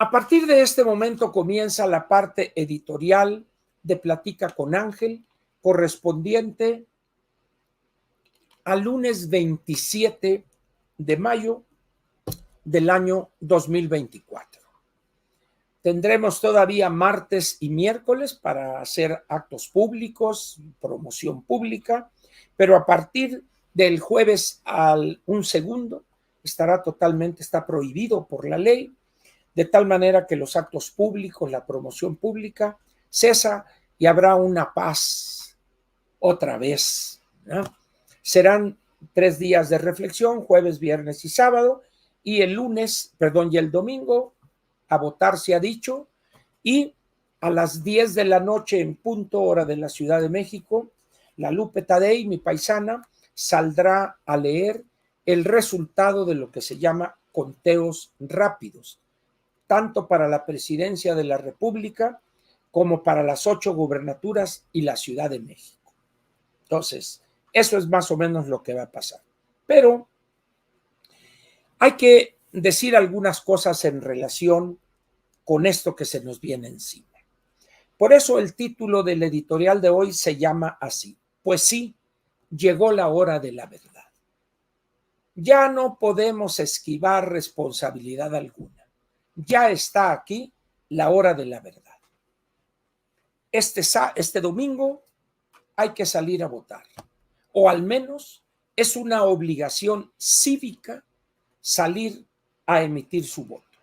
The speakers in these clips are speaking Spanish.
A partir de este momento comienza la parte editorial de Platica con Ángel, correspondiente al lunes 27 de mayo del año 2024. Tendremos todavía martes y miércoles para hacer actos públicos, promoción pública, pero a partir del jueves al un segundo está prohibido por la ley, de tal manera que los actos públicos, la promoción pública cesa y habrá una paz otra vez, ¿no? Serán 3 días de reflexión, jueves, viernes y sábado, y el domingo a votar se ha dicho, y a las 10 de la noche en punto hora de la Ciudad de México, la Lupe Tadei, mi paisana, saldrá a leer el resultado de lo que se llama conteos rápidos, tanto para la presidencia de la República como para las 8 gubernaturas y la Ciudad de México. Entonces, eso es más o menos lo que va a pasar. Pero hay que decir algunas cosas en relación con esto que se nos viene encima. Por eso el título del editorial de hoy se llama así: pues sí, llegó la hora de la verdad. Ya no podemos esquivar responsabilidad alguna. Ya está aquí la hora de la verdad. Este domingo hay que salir a votar, o al menos es una obligación cívica salir a emitir su voto.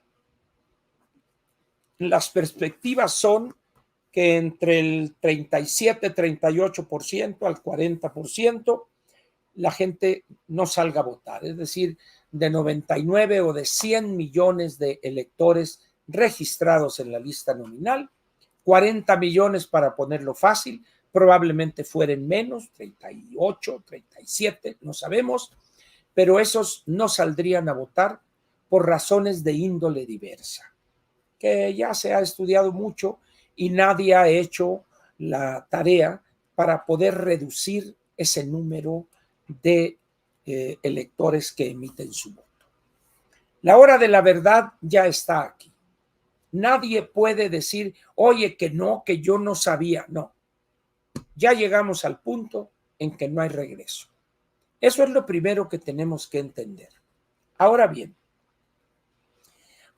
Las perspectivas son que entre el 37-38% al 40% la gente no salga a votar, es decir, de 99 o de 100 millones de electores registrados en la lista nominal, 40 millones, para ponerlo fácil, probablemente fueren menos, 38, 37, no sabemos, pero esos no saldrían a votar por razones de índole diversa, que ya se ha estudiado mucho y nadie ha hecho la tarea para poder reducir ese número de electores que emiten su voto. La hora de la verdad ya está aquí. Nadie puede decir, oye, que no, que yo no sabía. No, ya llegamos al punto en que no hay regreso. Eso es lo primero que tenemos que entender. Ahora bien,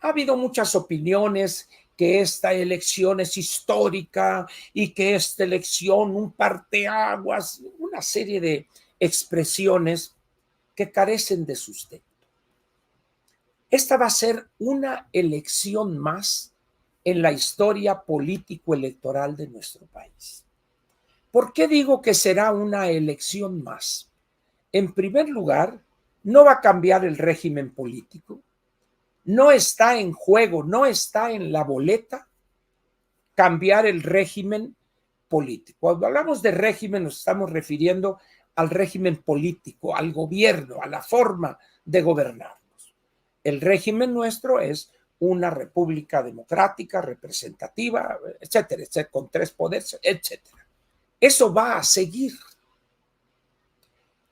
ha habido muchas opiniones que esta elección es histórica y que esta elección un parteaguas, una serie de expresiones que carecen de sustento. Esta va a ser una elección más en la historia político-electoral de nuestro país. ¿Por qué digo que será una elección más? En primer lugar, no va a cambiar el régimen político. No está en juego, no está en la boleta cambiar el régimen político. Cuando hablamos de régimen nos estamos refiriendo al régimen político, al gobierno, a la forma de gobernarnos. El régimen nuestro es una república democrática, representativa, etcétera, etcétera, con 3 poderes, etcétera. Eso va a seguir.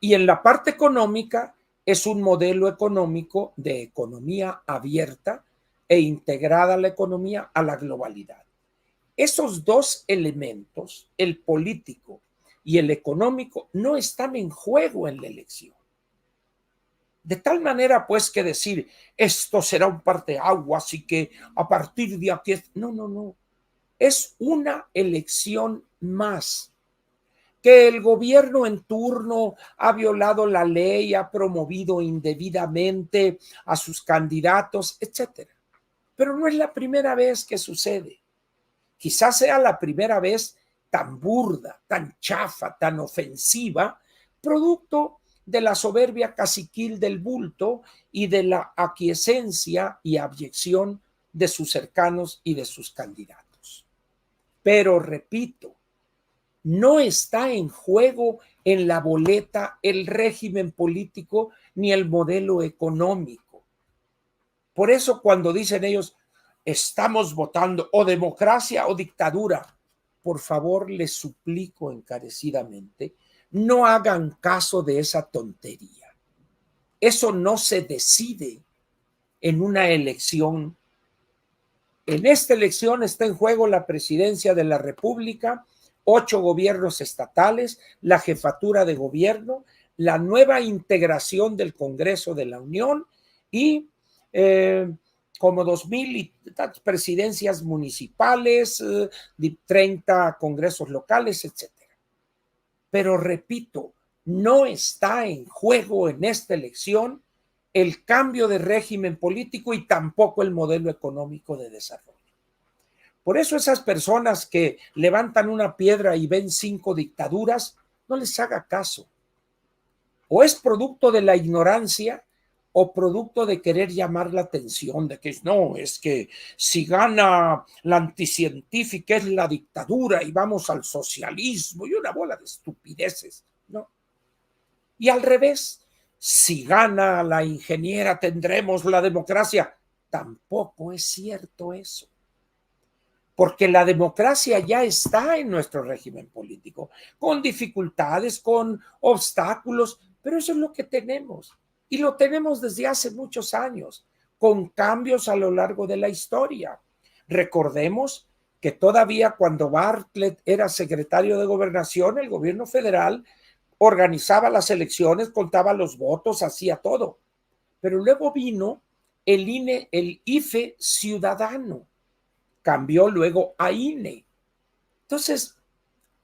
Y en la parte económica es un modelo económico de economía abierta e integrada a la economía, a la globalidad. Esos dos elementos, el político y el económico, no están en juego en la elección. De tal manera, pues, que decir, esto será un parteaguas y que a partir de aquí... No. Es una elección más. Que el gobierno en turno ha violado la ley, ha promovido indebidamente a sus candidatos, etcétera. Pero no es la primera vez que sucede. Quizás sea la primera vez tan burda, tan chafa, tan ofensiva, producto de la soberbia caciquil del bulto y de la aquiescencia y abyección de sus cercanos y de sus candidatos. Pero repito, no está en juego en la boleta el régimen político ni el modelo económico. Por eso cuando dicen ellos, estamos votando o democracia o dictadura, por favor les suplico encarecidamente, no hagan caso de esa tontería. Eso no se decide en una elección En esta elección está en juego la presidencia de la República, 8 gobiernos estatales, la jefatura de gobierno, la nueva integración del Congreso de la Unión y como 2,000 presidencias municipales, 30 congresos locales, etcétera. Pero repito, no está en juego en esta elección el cambio de régimen político y tampoco el modelo económico de desarrollo. Por eso esas personas que levantan una piedra y ven 5 dictaduras, no les haga caso. O es producto de la ignorancia o producto de querer llamar la atención, de que no, es que si gana la anticientífica es la dictadura y vamos al socialismo y una bola de estupideces, ¿no? Y al revés, si gana la ingeniera tendremos la democracia. Tampoco es cierto eso. Porque la democracia ya está en nuestro régimen político, con dificultades, con obstáculos, pero eso es lo que tenemos. Y lo tenemos desde hace muchos años, con cambios a lo largo de la historia. Recordemos que todavía cuando Bartlett era secretario de Gobernación, el gobierno federal organizaba las elecciones, contaba los votos, hacía todo. Pero luego vino el INE, el IFE ciudadano. Cambió luego a INE. Entonces,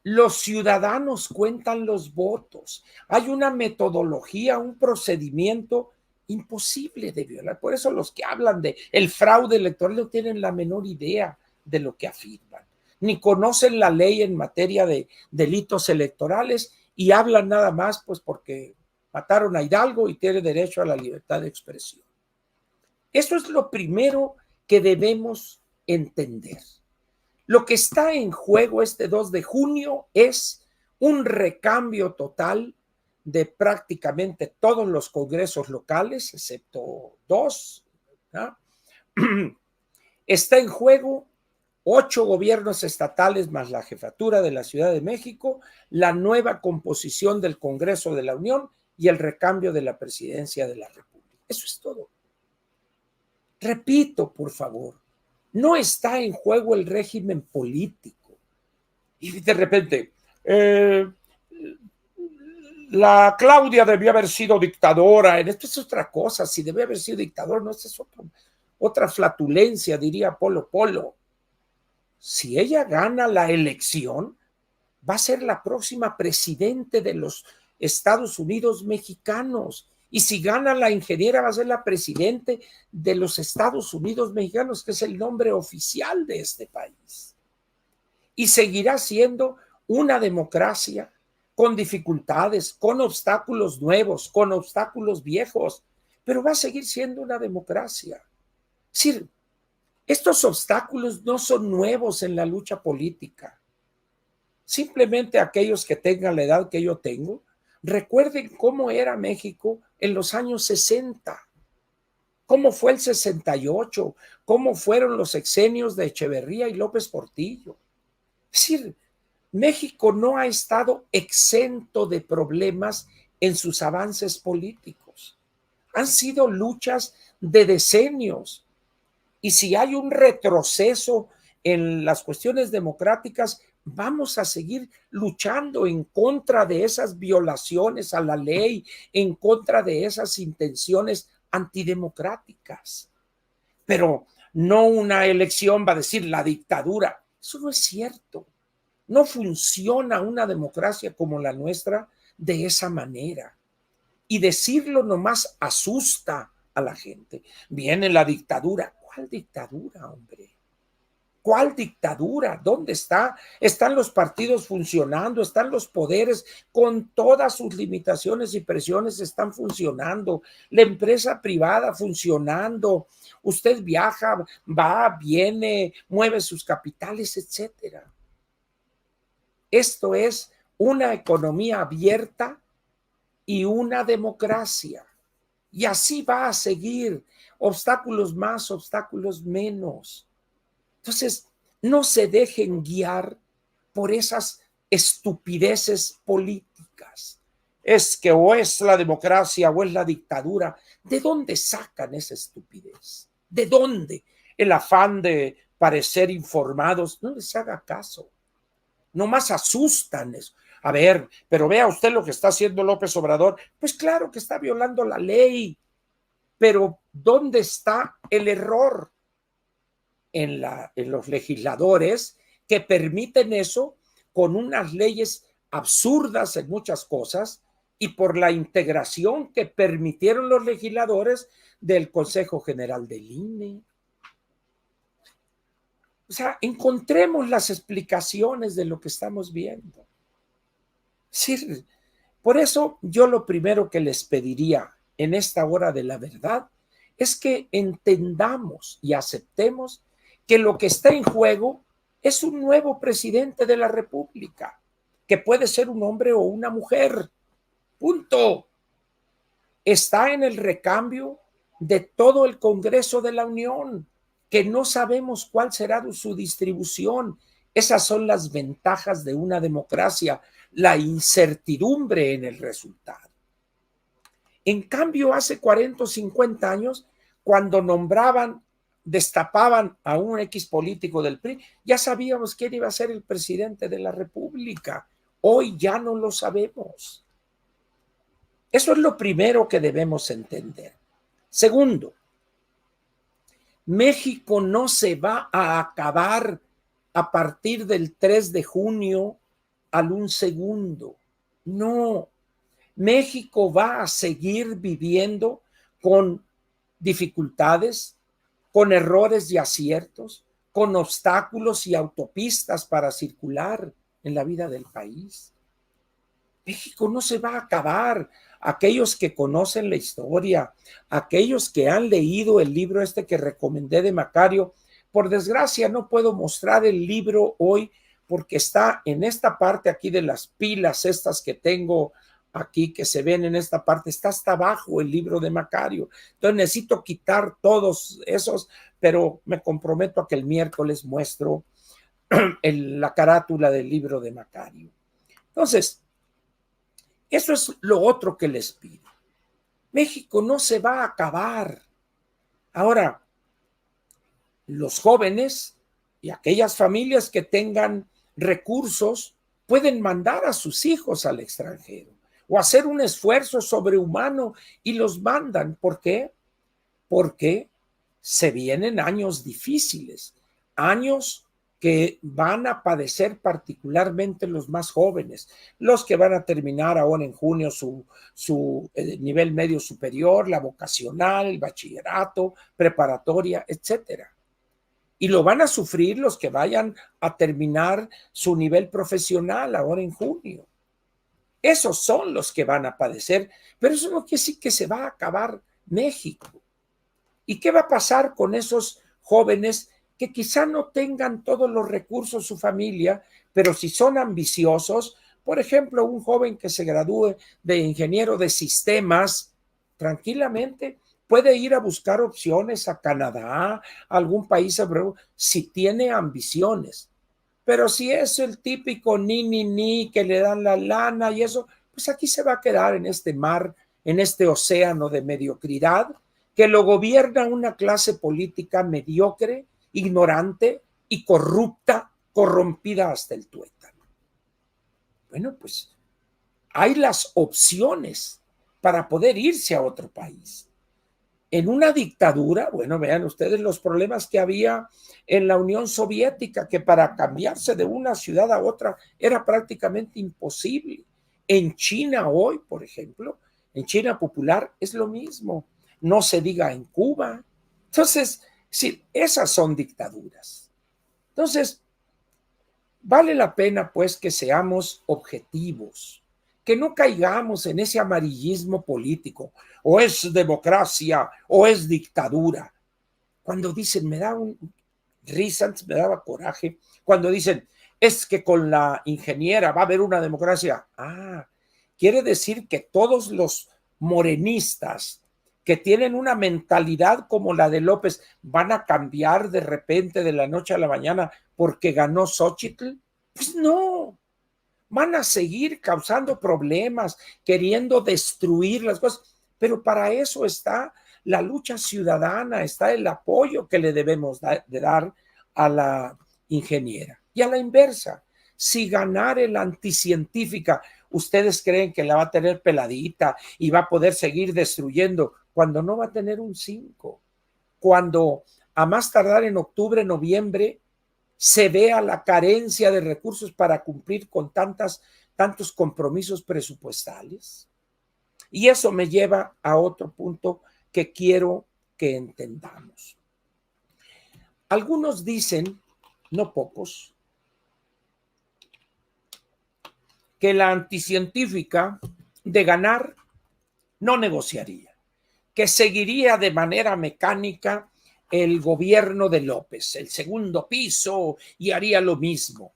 los ciudadanos cuentan los votos. Hay una metodología, un procedimiento imposible de violar. Por eso los que hablan de el fraude electoral no tienen la menor idea de lo que afirman, ni conocen la ley en materia de delitos electorales y hablan nada más pues porque mataron a Hidalgo y tiene derecho a la libertad de expresión. Eso es lo primero que debemos entender. Lo que está en juego este 2 de junio es un recambio total de prácticamente todos los congresos locales, excepto 2, ¿no? Está en juego 8 gobiernos estatales más la jefatura de la Ciudad de México, la nueva composición del Congreso de la Unión y el recambio de la presidencia de la República. Eso es todo. Repito, por favor, no está en juego el régimen político. Y de repente, la Claudia debió haber sido dictadora. Esto es otra cosa. Si debió haber sido dictador, no, esta es otra flatulencia, diría Polo Polo. Si ella gana la elección, va a ser la próxima presidente de los Estados Unidos mexicanos. Y si gana la ingeniera, va a ser la presidente de los Estados Unidos mexicanos, que es el nombre oficial de este país. Y seguirá siendo una democracia con dificultades, con obstáculos nuevos, con obstáculos viejos, pero va a seguir siendo una democracia. Es decir, estos obstáculos no son nuevos en la lucha política. Simplemente aquellos que tengan la edad que yo tengo, recuerden cómo era México en los años 60, cómo fue el 68, cómo fueron los sexenios de Echeverría y López Portillo. Es decir, México no ha estado exento de problemas en sus avances políticos. Han sido luchas de decenios. Y si hay un retroceso en las cuestiones democráticas, vamos a seguir luchando en contra de esas violaciones a la ley, en contra de esas intenciones antidemocráticas. Pero no una elección va a decir la dictadura. Eso no es cierto. No funciona una democracia como la nuestra de esa manera. Y decirlo nomás asusta a la gente. Viene la dictadura. ¿Cuál dictadura, hombre? ¿Cuál dictadura? ¿Dónde está? Están los partidos funcionando, están los poderes con todas sus limitaciones y presiones, están funcionando. La empresa privada funcionando. Usted viaja, va, viene, mueve sus capitales, etcétera. Esto es una economía abierta y una democracia. Y así va a seguir. Obstáculos más, obstáculos menos. Entonces, no se dejen guiar por esas estupideces políticas. Es que o es la democracia o es la dictadura. ¿De dónde sacan esa estupidez? ¿De dónde? El afán de parecer informados. No les haga caso. Nomás asustan eso. A ver, pero vea usted lo que está haciendo López Obrador. Pues claro que está violando la ley, pero ¿dónde está el error? En los legisladores que permiten eso con unas leyes absurdas en muchas cosas y por la integración que permitieron los legisladores del Consejo General del INE. O sea, encontremos las explicaciones de lo que estamos viendo. Sí, por eso yo lo primero que les pediría en esta hora de la verdad es que entendamos y aceptemos que lo que está en juego es un nuevo presidente de la República, que puede ser un hombre o una mujer. Punto. Está en el recambio de todo el Congreso de la Unión, que no sabemos cuál será su distribución. Esas son las ventajas de una democracia, la incertidumbre en el resultado. En cambio, hace 40 o 50 años, cuando destapaban a un X político del PRI, ya sabíamos quién iba a ser el presidente de la República. Hoy ya no lo sabemos. Eso es lo primero que debemos entender. Segundo, México no se va a acabar a partir del 3 de junio al 1 segundo. No, México va a seguir viviendo con dificultades, con errores y aciertos, con obstáculos y autopistas para circular en la vida del país. México no se va a acabar. Aquellos que conocen la historia, aquellos que han leído el libro que recomendé de Macario, por desgracia no puedo mostrar el libro hoy porque está en esta parte aquí de las pilas estas que tengo aquí que se ven en esta parte, está hasta abajo el libro de Macario. Entonces necesito quitar todos esos, pero me comprometo a que el miércoles muestro la carátula del libro de Macario. Entonces, eso es lo otro que les pido. México no se va a acabar. Ahora, los jóvenes y aquellas familias que tengan recursos pueden mandar a sus hijos al extranjero o hacer un esfuerzo sobrehumano y los mandan. ¿Por qué? Porque se vienen años difíciles, años que van a padecer particularmente los más jóvenes, los que van a terminar ahora en junio su nivel medio superior, la vocacional, el bachillerato, preparatoria, etcétera. Y lo van a sufrir los que vayan a terminar su nivel profesional ahora en junio. Esos son los que van a padecer, pero eso no quiere decir que se va a acabar México. ¿Y qué va a pasar con esos jóvenes que quizá no tengan todos los recursos su familia, pero si son ambiciosos? Por ejemplo, un joven que se gradúe de ingeniero de sistemas, tranquilamente puede ir a buscar opciones a Canadá, a algún país europeo, si tiene ambiciones. Pero si es el típico ni, que le dan la lana y eso, pues aquí se va a quedar en este mar, en este océano de mediocridad, que lo gobierna una clase política mediocre, ignorante y corrupta, corrompida hasta el tuétano. Bueno, pues hay las opciones para poder irse a otro país. En una dictadura, bueno, vean ustedes los problemas que había en la Unión Soviética, que para cambiarse de una ciudad a otra era prácticamente imposible. En China hoy, por ejemplo, en China popular es lo mismo. No se diga en Cuba. Entonces, sí, esas son dictaduras. Entonces, vale la pena pues que seamos objetivos, que no caigamos en ese amarillismo político, o es democracia o es dictadura. Cuando dicen, me da risa, me daba coraje, cuando dicen, es que con la ingeniera va a haber una democracia. Quiere decir que todos los morenistas que tienen una mentalidad como la de López van a cambiar de repente de la noche a la mañana porque ganó Xóchitl. Pues no, van a seguir causando problemas, queriendo destruir las cosas, pero para eso está la lucha ciudadana, está el apoyo que le debemos de dar a la ingeniera. Y a la inversa, si ganara el anticientífica, ¿ustedes creen que la va a tener peladita y va a poder seguir destruyendo cuando no va a tener un 5? Cuando a más tardar en octubre, noviembre, se vea la carencia de recursos para cumplir con tantos compromisos presupuestales. Y eso me lleva a otro punto que quiero que entendamos. Algunos dicen, no pocos, que la anticientífica de ganar no negociaría, que seguiría de manera mecánica el gobierno de López, el segundo piso, y haría lo mismo.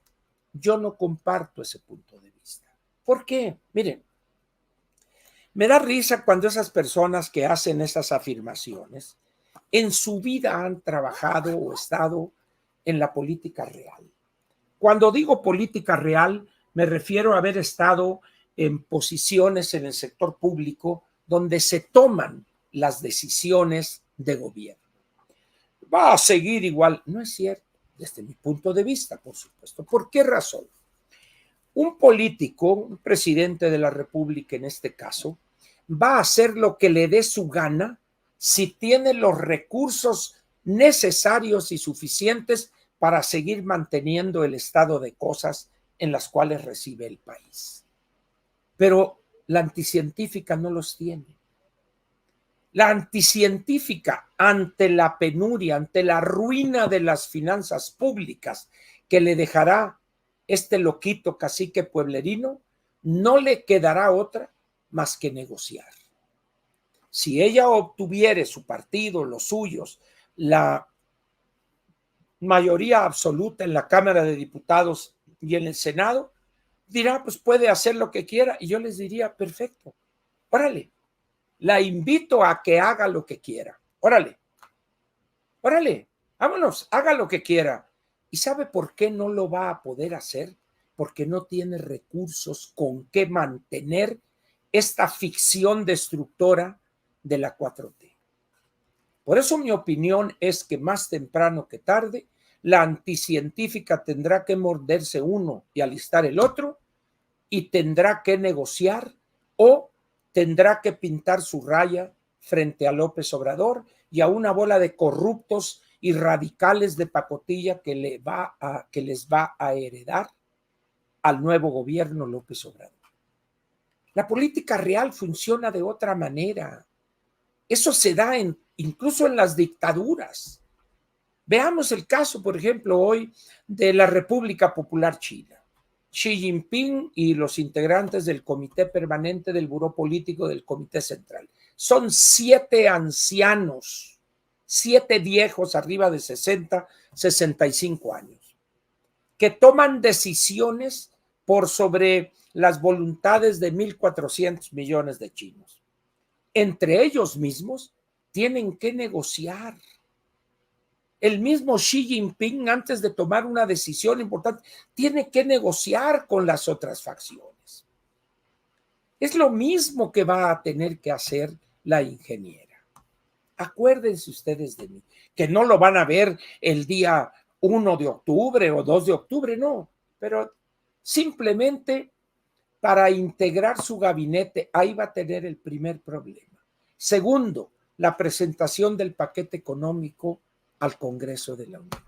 Yo no comparto ese punto de vista. ¿Por qué? Miren, me da risa cuando esas personas que hacen esas afirmaciones en su vida han trabajado o estado en la política real. Cuando digo política real, me refiero a haber estado en posiciones en el sector público donde se toman las decisiones de gobierno. Va a seguir igual. No es cierto, desde mi punto de vista, por supuesto. ¿Por qué razón? Un político, un presidente de la República en este caso, va a hacer lo que le dé su gana si tiene los recursos necesarios y suficientes para seguir manteniendo el estado de cosas en las cuales recibe el país. Pero la anticientífica no los tiene. La anticientífica, ante la penuria, ante la ruina de las finanzas públicas que le dejará este loquito cacique pueblerino, no le quedará otra más que negociar. Si ella obtuviere, su partido, los suyos, la mayoría absoluta en la Cámara de Diputados y en el Senado, dirá, pues puede hacer lo que quiera. Y yo les diría, perfecto, órale, la invito a que haga lo que quiera. Órale, vámonos, haga lo que quiera. ¿Y sabe por qué no lo va a poder hacer? Porque no tiene recursos con que mantener esta ficción destructora de la 4T. Por eso mi opinión es que más temprano que tarde, la anticientífica tendrá que morderse uno y alistar el otro, y tendrá que negociar o tendrá que pintar su raya frente a López Obrador y a una bola de corruptos y radicales de pacotilla que les va a heredar al nuevo gobierno López Obrador. La política real funciona de otra manera. Eso se da incluso en las dictaduras. Veamos el caso, por ejemplo, hoy de la República Popular China. Xi Jinping y los integrantes del Comité Permanente del Buró Político del Comité Central. Son 7 ancianos, 7 viejos arriba de 60, 65 años, que toman decisiones por sobre las voluntades de 1.400 millones de chinos. Entre ellos mismos tienen que negociar. El mismo Xi Jinping, antes de tomar una decisión importante, tiene que negociar con las otras facciones. Es lo mismo que va a tener que hacer la ingeniera. Acuérdense ustedes de mí, que no lo van a ver el día 1 de octubre o 2 de octubre, no, pero simplemente para integrar su gabinete, ahí va a tener el primer problema. Segundo, la presentación del paquete económico al Congreso de la Unión.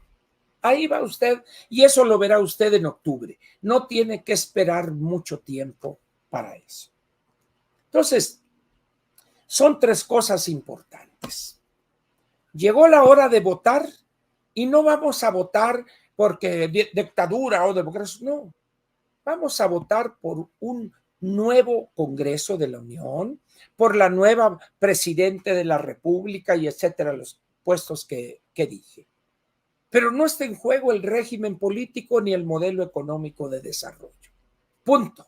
Ahí va usted, y eso lo verá usted en octubre. No tiene que esperar mucho tiempo para eso. Entonces, son 3 cosas importantes. Llegó la hora de votar y no vamos a votar porque dictadura o democracia, no. Vamos a votar por un nuevo Congreso de la Unión, por la nueva presidente de la República y etcétera, los puestos que dije. Pero no está en juego el régimen político ni el modelo económico de desarrollo. Punto.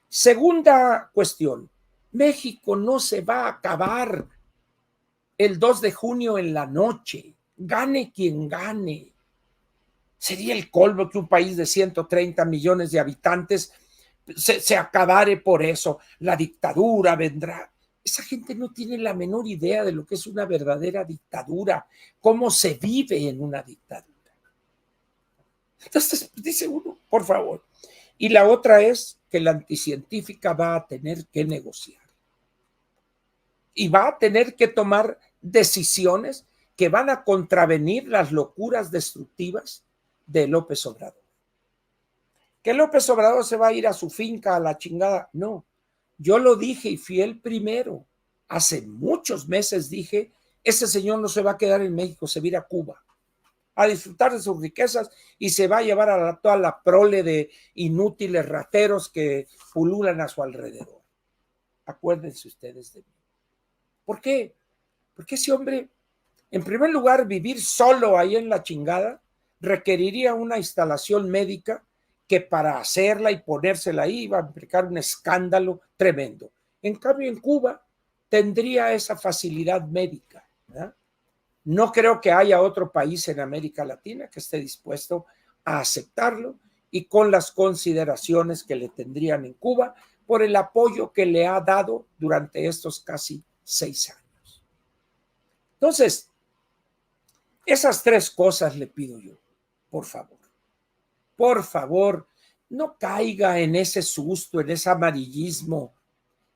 Segunda cuestión. México no se va a acabar el 2 de junio en la noche. Gane quien gane. Sería el colmo que un país de 130 millones de habitantes se acabare por eso. La dictadura vendrá. Esa gente no tiene la menor idea de lo que es una verdadera dictadura, cómo se vive en una dictadura. Entonces dice uno, por favor. Y la otra es que la anticientífica va a tener que negociar y va a tener que tomar decisiones que van a contravenir las locuras destructivas de López Obrador. ¿Que López Obrador se va a ir a su finca a la chingada? No, yo lo dije y fui el primero. Hace muchos meses dije, ese señor no se va a quedar en México, se va a ir a Cuba a disfrutar de sus riquezas y se va a llevar a toda la prole de inútiles rateros que pululan a su alrededor. Acuérdense ustedes de mí. ¿Por qué? Porque ese hombre, en primer lugar, vivir solo ahí en la chingada requeriría una instalación médica que para hacerla y ponérsela ahí iba a implicar un escándalo tremendo. En cambio, en Cuba tendría esa facilidad médica, ¿verdad? No creo que haya otro país en América Latina que esté dispuesto a aceptarlo y con las consideraciones que le tendrían en Cuba por el apoyo que le ha dado durante estos casi 6 años. Entonces, esas 3 cosas le pido yo, por favor, no caiga en ese susto, en ese amarillismo.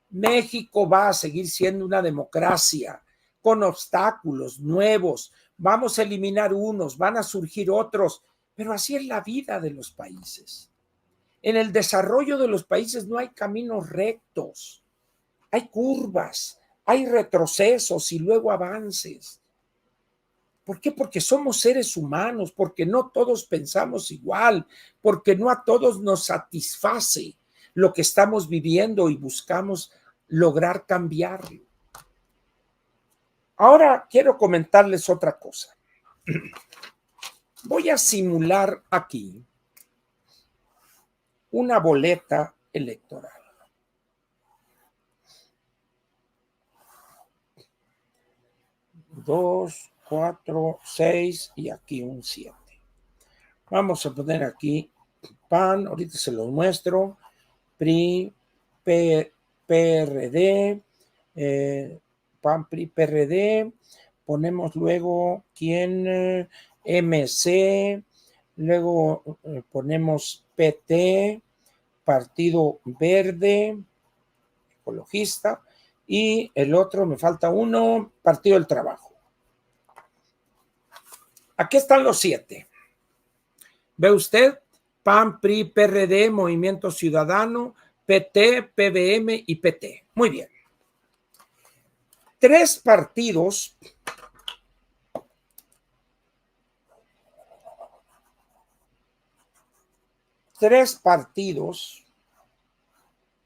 México va a seguir siendo una democracia con obstáculos nuevos, vamos a eliminar unos, van a surgir otros, pero así es la vida de los países. En el desarrollo de los países no hay caminos rectos, hay curvas, hay retrocesos y luego avances. ¿Por qué? Porque somos seres humanos, porque no todos pensamos igual, porque no a todos nos satisface lo que estamos viviendo y buscamos lograr cambiarlo. Ahora quiero comentarles otra cosa. Voy a simular aquí una boleta electoral. 2, 4, 6 y aquí un 7. Vamos a poner aquí PAN, ahorita se los muestro, PRI, PRD, PAN, PRI, PRD, ponemos luego quién, MC, luego ponemos PT, Partido Verde, Ecologista, y el otro, me falta uno, Partido del Trabajo. Aquí están los 7. ¿Ve usted? PAN, PRI, PRD, Movimiento Ciudadano, PT, PBM y PT. Muy bien. 3 partidos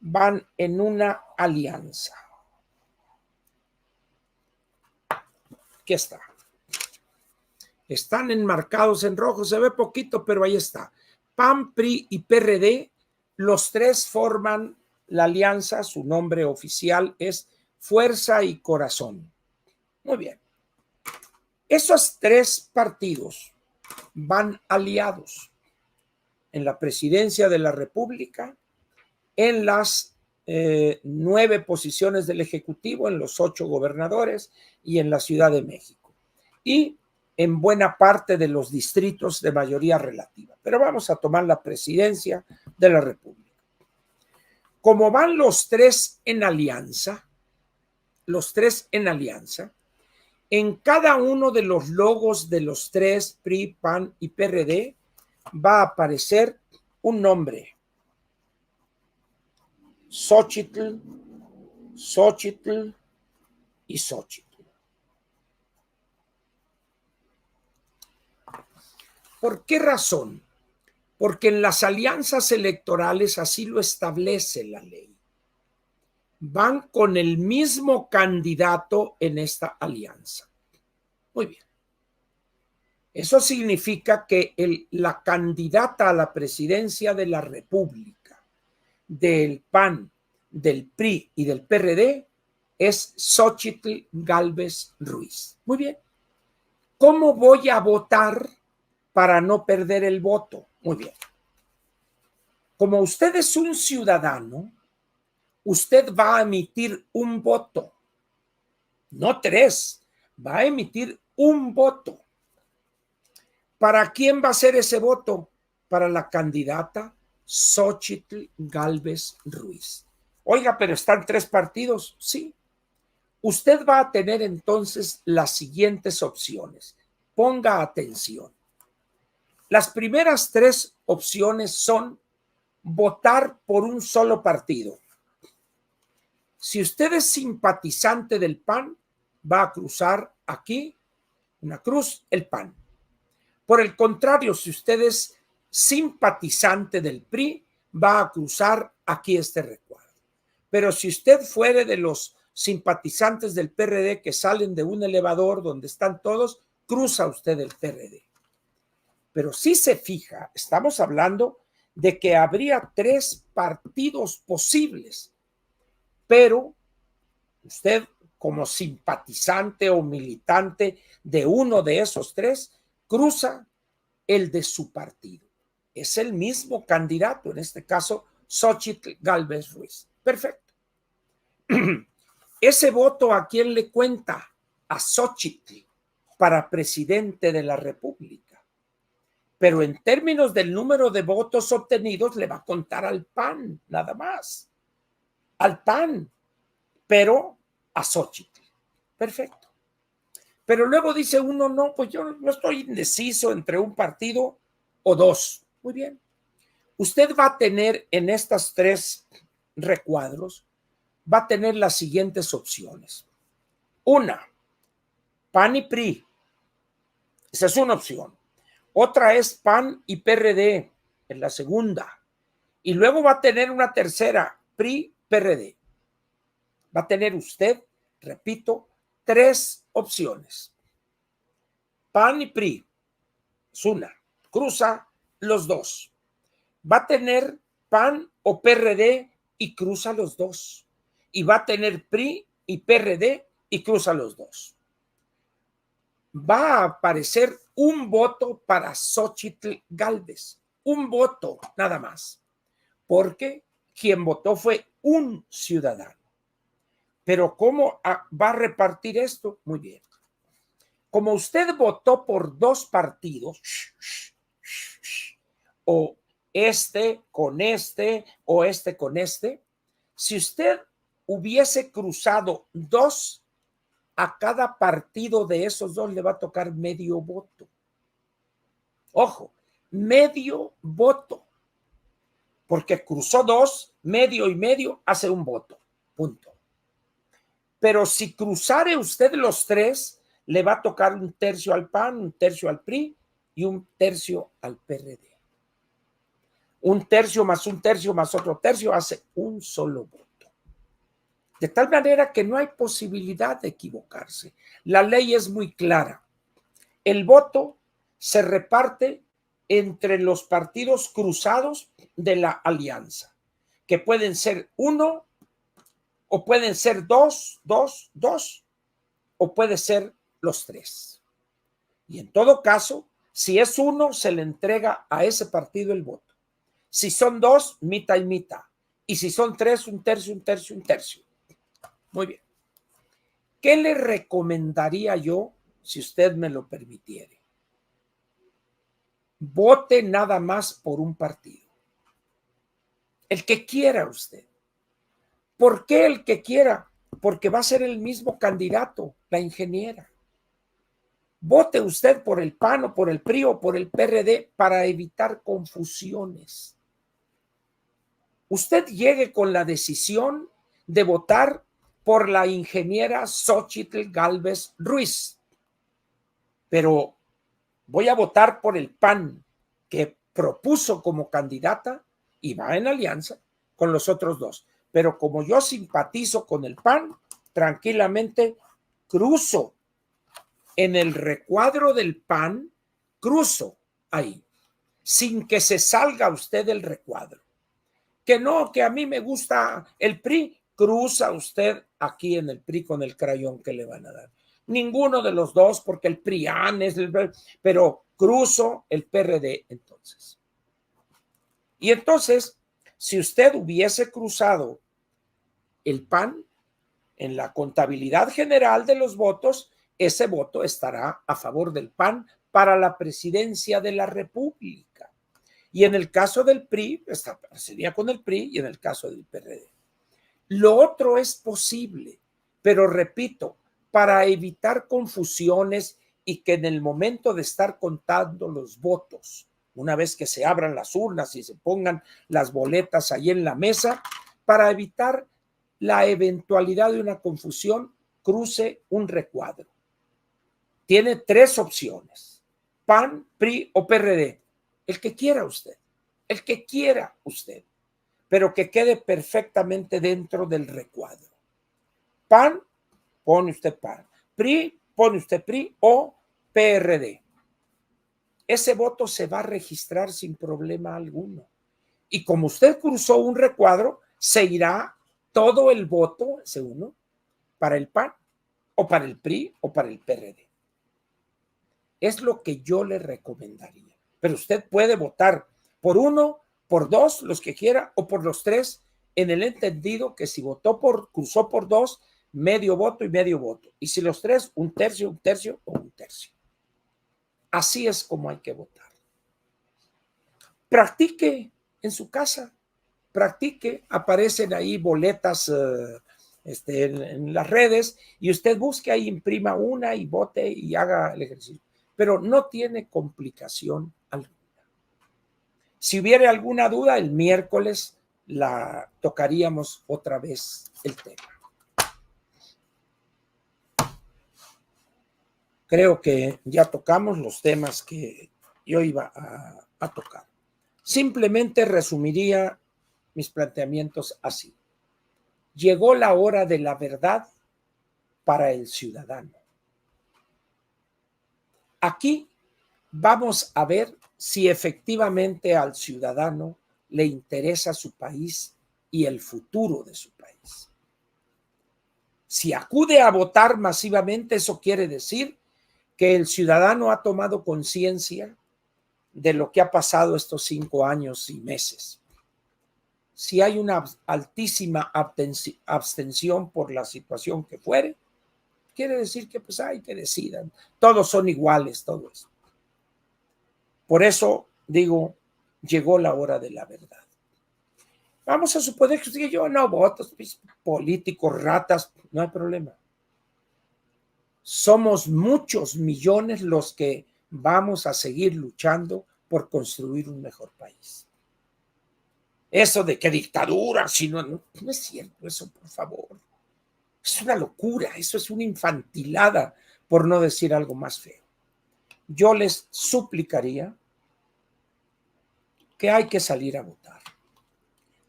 van en una alianza. Aquí está. Están enmarcados en rojo, se ve poquito, pero ahí está. PAN, PRI y PRD, los 3 forman la alianza, su nombre oficial es Fuerza y Corazón. Muy bien. Esos 3 partidos van aliados en la presidencia de la República, en las 9 posiciones del Ejecutivo, en los 8 gobernadores y en la Ciudad de México. Y en buena parte de los distritos de mayoría relativa. Pero vamos a tomar la presidencia de la República. Como van los 3 en alianza, en cada uno de los logos de los 3, PRI, PAN y PRD, va a aparecer un nombre. Xóchitl, Xóchitl y Xóchitl. ¿Por qué razón? Porque en las alianzas electorales así lo establece la ley. Van con el mismo candidato en esta alianza. Muy bien. Eso significa que la candidata a la presidencia de la República del PAN, del PRI y del PRD es Xóchitl Gálvez Ruiz. Muy bien. ¿Cómo voy a votar para no perder el voto? Muy bien. Como usted es un ciudadano, usted va a emitir un voto, no 3, va a emitir un voto. ¿Para quién va a ser ese voto? para la candidata Xóchitl Gálvez Ruiz. Oiga, pero están 3 partidos. Sí. Usted va a tener entonces las siguientes opciones. Ponga atención. Las primeras 3 opciones son votar por un solo partido. Si usted es simpatizante del PAN, va a cruzar aquí, una cruz, el PAN. Por el contrario, si usted es simpatizante del PRI, va a cruzar aquí este recuadro. Pero si usted fuere de los simpatizantes del PRD que salen de un elevador donde están todos, cruza usted el PRD. Pero si se fija, estamos hablando de que habría 3 partidos posibles, pero usted como simpatizante o militante de uno de esos 3, cruza el de su partido. Es el mismo candidato, en este caso, Xóchitl Gálvez Ruiz. Perfecto. Ese voto, ¿a quién le cuenta? A Xóchitl para presidente de la República. Pero en términos del número de votos obtenidos, le va a contar al PAN, nada más. Al PAN, pero a Xóchitl. Perfecto. Pero luego dice uno, no, pues yo no estoy indeciso entre un partido o 2. Muy bien. Usted va a tener en estas 3 recuadros, va a tener las siguientes opciones. Una, PAN y PRI. Esa es una opción. Otra es PAN y PRD, en la segunda. Y luego va a tener una tercera, PRI-PRD. Va a tener usted, repito, 3 opciones. PAN y PRI es una, cruza los 2. Va a tener PAN o PRD y cruza los 2. Y va a tener PRI y PRD y cruza los 2. Va a aparecer un voto para Xóchitl Gálvez. Un voto, nada más. Porque quien votó fue un ciudadano. Pero ¿cómo va a repartir esto? Muy bien. Como usted votó por 2 partidos, o este con este, o este con este, si usted hubiese cruzado 2, a cada partido de esos 2 le va a tocar medio voto. Ojo, medio voto. Porque cruzó 2, medio y medio hace un voto. Punto. Pero si cruzare usted los 3, le va a tocar 1/3 al PAN, 1/3 al PRI y 1/3 al PRD. 1/3 más 1/3 más otro tercio hace un solo voto. De tal manera que no hay posibilidad de equivocarse. La ley es muy clara. El voto se reparte entre los partidos cruzados de la alianza, que pueden ser 1 o pueden ser 2, o puede ser los 3. Y en todo caso, si es 1, se le entrega a ese partido el voto. Si son 2, mitad y mitad. Y si son 3, 1/3, 1/3, 1/3. Muy bien. ¿Qué le recomendaría yo si usted me lo permitiere? Vote nada más por un partido. El que quiera usted. ¿Por qué el que quiera? Porque va a ser el mismo candidato, la ingeniera. Vote usted por el PAN o por el PRI o por el PRD para evitar confusiones. Usted llegue con la decisión de votar por la ingeniera Xóchitl Gálvez Ruiz, pero voy a votar por el PAN que propuso como candidata y va en alianza con los otros 2. Pero como yo simpatizo con el PAN, tranquilamente cruzo en el recuadro del PAN, cruzo ahí, sin que se salga usted del recuadro. Que no, que a mí me gusta el PRI, cruza usted aquí en el PRI con el crayón que le van a dar. Ninguno de los 2, porque el PRIAN es pero cruzo el PRD entonces. Y entonces, si usted hubiese cruzado el PAN en la contabilidad general de los votos, ese voto estará a favor del PAN para la presidencia de la República. Y en el caso del PRI, sería con el PRI, y en el caso del PRD. Lo otro es posible, pero repito, para evitar confusiones y que en el momento de estar contando los votos, una vez que se abran las urnas y se pongan las boletas ahí en la mesa, para evitar la eventualidad de una confusión, cruce un recuadro. Tiene 3 opciones: PAN, PRI o PRD. El que quiera usted, pero que quede perfectamente dentro del recuadro. PAN, pone usted PAN. PRI, pone usted PRI o PRD. Ese voto se va a registrar sin problema alguno. Y como usted cruzó un recuadro, se irá todo el voto, ese uno, para el PAN o para el PRI o para el PRD. Es lo que yo le recomendaría. Pero usted puede votar por uno, por 2, los que quiera, o por los 3, en el entendido que si cruzó por 2, medio voto y medio voto. Y si los 3, un tercio o un tercio. Así es como hay que votar. Practique en su casa, practique, aparecen ahí boletas en las redes y usted busque ahí, imprima una y vote y haga el ejercicio. Pero no tiene complicación alguna. Si hubiera alguna duda, el miércoles la tocaríamos otra vez el tema. Creo que ya tocamos los temas que yo iba a tocar. Simplemente resumiría mis planteamientos así. Llegó la hora de la verdad para el ciudadano. Aquí vamos a ver si efectivamente al ciudadano le interesa su país y el futuro de su país. Si acude a votar masivamente, eso quiere decir que el ciudadano ha tomado conciencia de lo que ha pasado estos 5 años y meses. Si hay una altísima abstención por la situación que fuere, quiere decir que pues hay que decidan. Todos son iguales, todo eso. Por eso digo, llegó la hora de la verdad. Vamos a suponer que usted diga, yo no voto, políticos, ratas, no hay problema. Somos muchos millones los que vamos a seguir luchando por construir un mejor país. Eso de que dictadura, si no es cierto eso, por favor. Es una locura, eso es una infantilada, por no decir algo más feo. Yo les suplicaría que hay que salir a votar.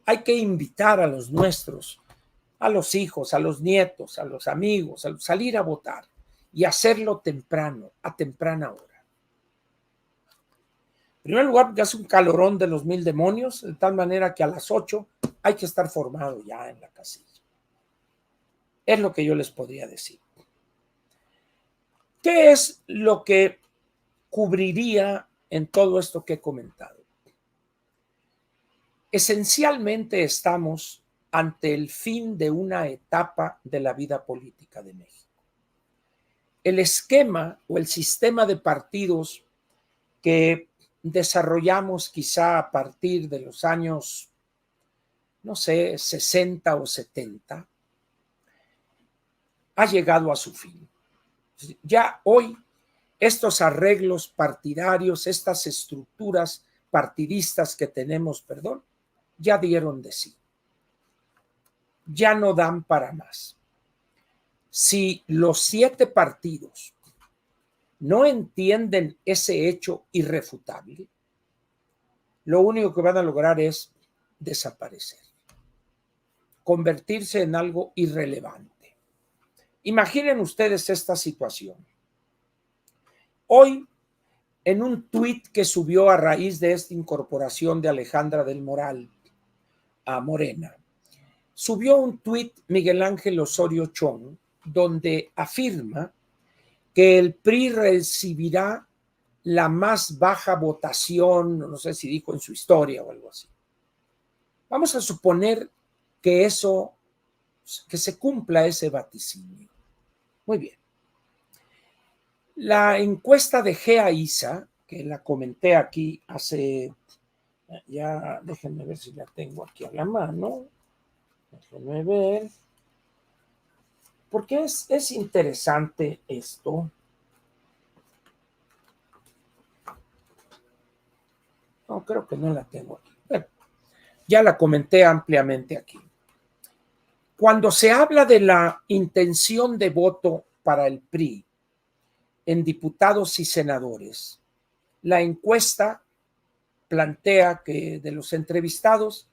Hay que invitar a los nuestros, a los hijos, a los nietos, a los amigos, a salir a votar y hacerlo temprano, a temprana hora. En primer lugar, porque hace un calorón de los 1000 demonios, de tal manera que a las 8 hay que estar formado ya en la casilla. Es lo que yo les podría decir. ¿Qué es lo que cubriría en todo esto que he comentado? Esencialmente estamos ante el fin de una etapa de la vida política de México. El esquema o el sistema de partidos que desarrollamos quizá a partir de los años, no sé, 60 o 70, ha llegado a su fin. Ya hoy estos arreglos partidarios, estas estructuras partidistas que tenemos, ya dieron de sí. Ya no dan para más. Si los 7 partidos no entienden ese hecho irrefutable, lo único que van a lograr es desaparecer, convertirse en algo irrelevante. Imaginen ustedes esta situación. Hoy, en un tuit que subió a raíz de esta incorporación de Alejandra del Moral a Morena, subió un tuit Miguel Ángel Osorio Chong, donde afirma que el PRI recibirá la más baja votación, no sé si dijo en su historia o algo así. Vamos a suponer que se cumpla ese vaticinio. Muy bien. La encuesta de GEA-ISA, que la comenté aquí hace Ya, déjenme ver si la tengo aquí a la mano. Déjenme ver. Porque es interesante esto. No, creo que no la tengo aquí. Bueno, ya la comenté ampliamente aquí. Cuando se habla de la intención de voto para el PRI en diputados y senadores, la encuesta plantea que de los entrevistados,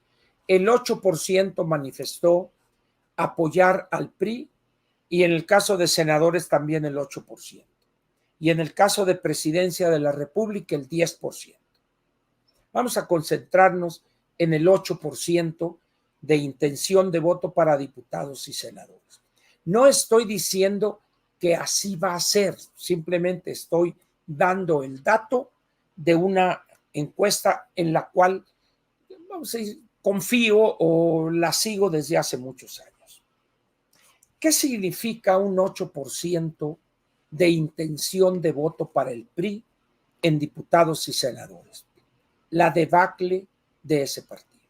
el 8% manifestó apoyar al PRI y en el caso de senadores también el 8%. Y en el caso de presidencia de la República el 10%. Vamos a concentrarnos en el 8% de intención de voto para diputados y senadores. No estoy diciendo que así va a ser, simplemente estoy dando el dato de una encuesta en la cual, vamos a decir, confío o la sigo desde hace muchos años. ¿Qué significa un 8% de intención de voto para el PRI en diputados y senadores? La debacle de ese partido.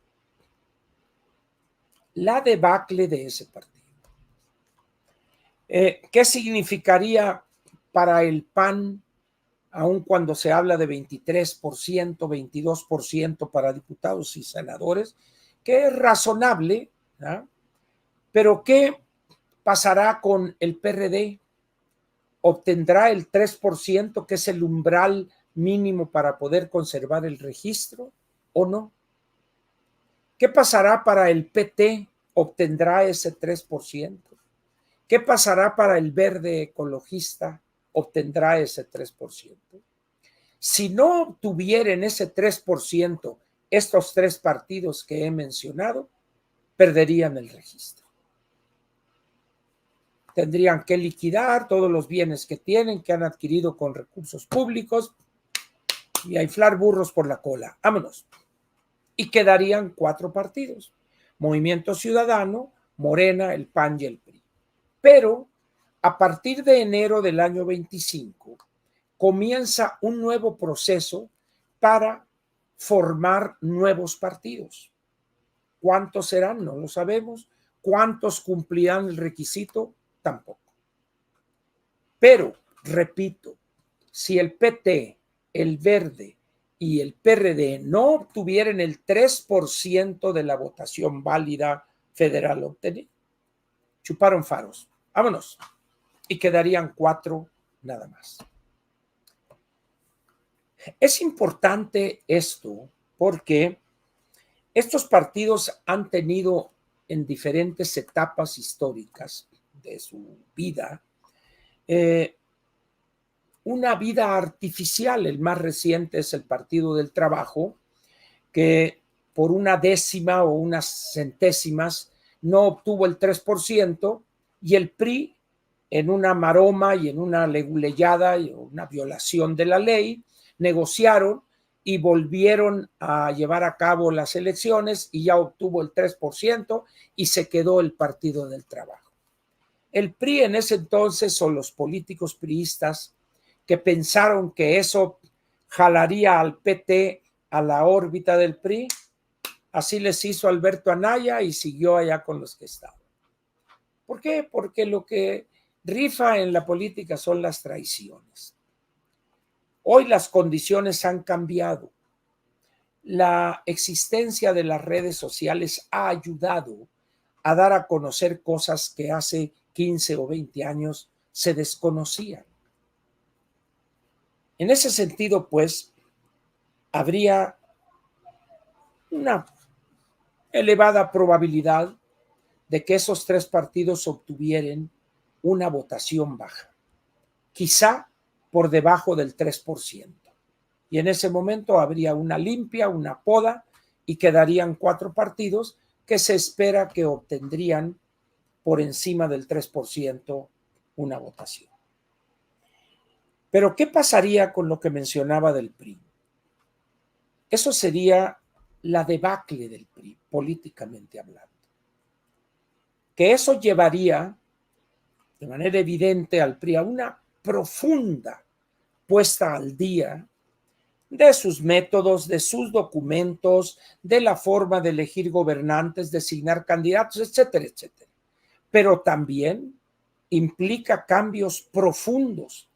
La debacle de ese partido. ¿Qué significaría para el PAN, aun cuando se habla de 23%, 22% para diputados y senadores, que es razonable, ¿no? Pero ¿qué pasará con el PRD? ¿Obtendrá el 3%, que es el umbral mínimo para poder conservar el registro, o no? ¿Qué pasará para el PT? ¿Obtendrá ese 3%? ¿Qué pasará para el Verde Ecologista? ¿Obtendrá ese 3%? Si no obtuvieran ese 3%, estos tres partidos que he mencionado, perderían el registro. Tendrían que liquidar todos los bienes que tienen, que han adquirido con recursos públicos, y a inflar burros por la cola. Vámonos. Y quedarían 4 partidos: Movimiento Ciudadano, Morena, el PAN y el PRI. Pero a partir de enero del año 25 comienza un nuevo proceso para formar nuevos partidos. ¿Cuántos serán? No lo sabemos. ¿Cuántos cumplirán el requisito? Tampoco. Pero, repito, si el PT, el Verde y el PRD no obtuvieran el 3% de la votación válida federal obtenida, chuparon faros. Vámonos. Y quedarían 4 nada más. Es importante esto porque estos partidos han tenido en diferentes etapas históricas de su vida una vida artificial. El más reciente es el Partido del Trabajo, que por una décima o unas centésimas no obtuvo el 3%, y el PRI, en una maroma y en una leguleyada y una violación de la ley, negociaron y volvieron a llevar a cabo las elecciones y ya obtuvo el 3% y se quedó el Partido del Trabajo. El PRI en ese entonces, o los políticos priistas que pensaron que eso jalaría al PT a la órbita del PRI, así les hizo Alberto Anaya y siguió allá con los que estaban. ¿Por qué? Porque lo que rifa en la política son las traiciones. Hoy las condiciones han cambiado. La existencia de las redes sociales ha ayudado a dar a conocer cosas que hace 15 o 20 años se desconocían. En ese sentido, pues, habría una elevada probabilidad de que esos 3 partidos obtuvieran una votación baja, quizá por debajo del 3%. Y en ese momento habría una limpia, una poda, y quedarían 4 partidos que se espera que obtendrían por encima del 3% una votación. Pero ¿qué pasaría con lo que mencionaba del PRI? Eso sería la debacle del PRI, políticamente hablando. Que eso llevaría de manera evidente al PRI a una profunda puesta al día de sus métodos, de sus documentos, de la forma de elegir gobernantes, designar candidatos, etcétera, etcétera. Pero también implica cambios profundos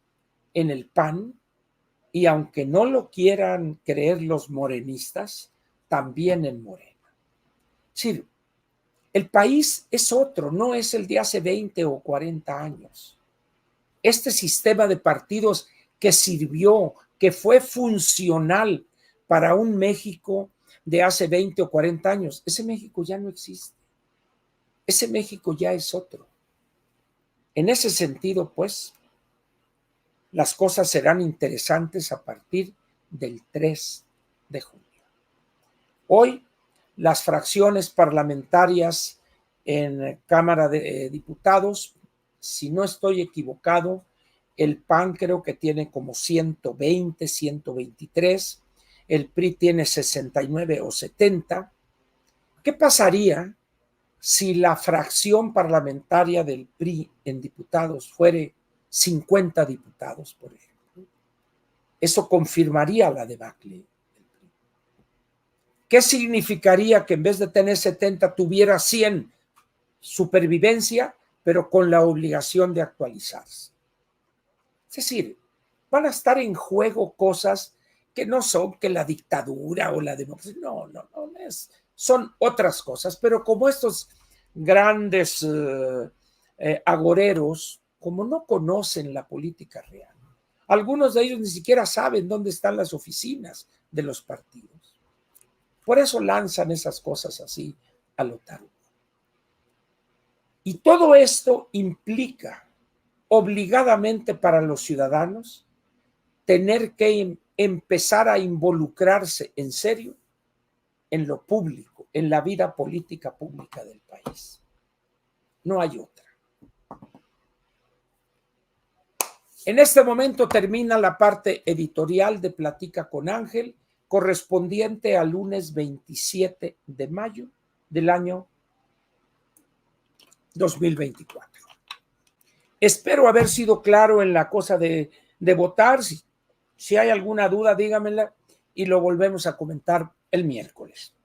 en el PAN y, aunque no lo quieran creer los morenistas, también en Morena. Es decir, el país es otro, no es el de hace 20 o 40 años. Este sistema de partidos que sirvió, que fue funcional para un México de hace 20 o 40 años, ese México ya no existe. Ese México ya es otro. En ese sentido, pues, las cosas serán interesantes a partir del 3 de junio. Hoy, las fracciones parlamentarias en Cámara de Diputados, si no estoy equivocado, el PAN creo que tiene como 120, 123, el PRI tiene 69 o 70. ¿Qué pasaría si la fracción parlamentaria del PRI en diputados fuere 50 diputados, por ejemplo? Eso confirmaría la debacle. ¿Qué significaría que en vez de tener 70 tuviera 100? Supervivencia, pero con la obligación de actualizarse. Es decir, van a estar en juego cosas que no son que la dictadura o la democracia, no son otras cosas, pero como estos grandes agoreros, como no conocen la política real, algunos de ellos ni siquiera saben dónde están las oficinas de los partidos. Por eso lanzan esas cosas así a lo tarde. Y todo esto implica obligadamente para los ciudadanos tener que empezar a involucrarse en serio en lo público, en la vida política pública del país. No hay otra. En este momento termina la parte editorial de Platica con Ángel, correspondiente al lunes 27 de mayo del año 2024. Espero haber sido claro en la cosa de votar. Si hay alguna duda, dígamela y lo volvemos a comentar el miércoles.